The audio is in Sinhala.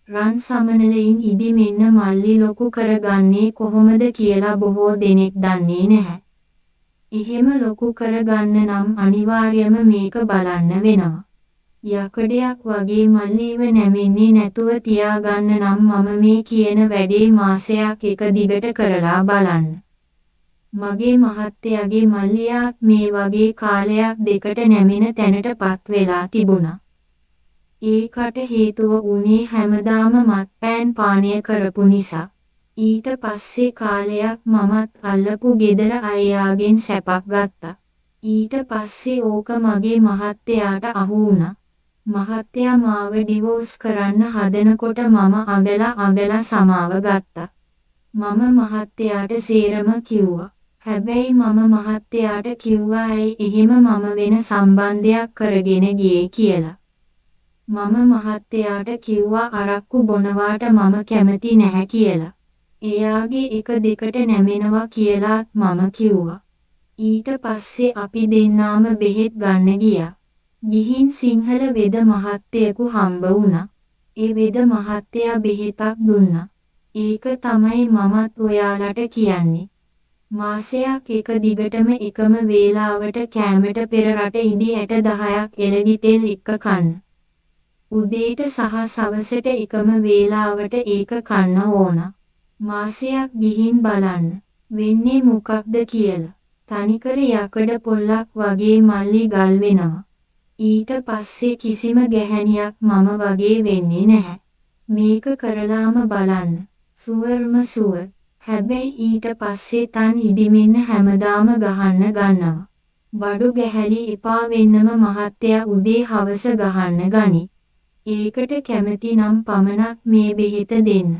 රන් සමනලයින් ඉදි මෙන්න මල්ලි ලොකු කරගන්නේ කොහොමද කියලා බොහෝ දෙනෙක් දන්නේ නැහැ. එහෙම ලොකු කරගන්න නම් අනිවාර්යම මේක බලන්න වෙනවා. යකඩයක් වගේ මල්ලිව නැමෙන්නේ නැතුව තියාගන්න නම් මම මේ කියන වැඩේ මාසයක් එක දිගට කරලා බලන්න. මගේ මහත්තයාගේ මල්ලියාත් මේ වගේ කාලයක් දෙකට නැමෙන තැනටපත් වෙලා තිබුණා. ඒකට හේතුව උනේ හැමදාම මත්පැන් පානය කරපු නිසා. ඊට පස්සේ කාලයක් මමත් අල්ලපු ගෙදර අයියාගෙන් සැපක් ගත්තා. ඊට පස්සේ ඕක මගේ මහත්තයාට අහු වුණා. මහත්තයා මාව ඩිවෝස් කරන්න හදනකොට මම අඟලා සමාව ගත්තා. මම මහත්තයාට සේරම කිව්වා. හැබැයි මම මහත්තයාට කිව්වා ඇයි එහෙම මම වෙන සම්බන්ධයක් කරගෙන ගියේ කියලා. මම මහත්තයාට කිව්වා අරක්කු බොනවාට මම කැමති නැහැ කියලා. එයාගේ එක දෙකට නැමෙනවා කියලාත් මම කිව්වා. ඊට පස්සේ අපි දෙන්නාම බෙහෙත් ගන්න ගියා. ගිහින් සිංහල වෙද මහත්තයෙකු හම්බ වුණා. ඒ වෙද මහත්තයා බෙහෙතක් දුන්නා. ඒක තමයි මමත් ඔයාලට කියන්නේ. මාසයක් එක දිගටම එකම වේලාවට කෑමට පෙර රට ඉදි 10ක් එළගි තෙල් එක කන්න. උදේට සහ සවසට එකම වේලාවට ඒක කන්න ඕන. මාසයක් ගිහින් බලන්න වෙන්නේ මොකක්ද කියලා. තනිකර යකඩ පොල්ලක් වගේ මල්ලි ගල් වෙනවා. ඊට පස්සේ කිසිම ගැහැණියක් මම වගේ වෙන්නේ නැහැ. මේක කරලාම බලන්න. සුවර්ම සුවර්. හැබැයි ඊට පස්සේ තන් ඉදිමින්න හැමදාම ගහන්න ගන්නවා. බඩු ගැහැලි එපා වෙන්නම මහත්තයා උදේ හවස ගහන්න ගනි. ඒකට කැමති නම් පමණක් මේ බෙහෙත දෙන්න.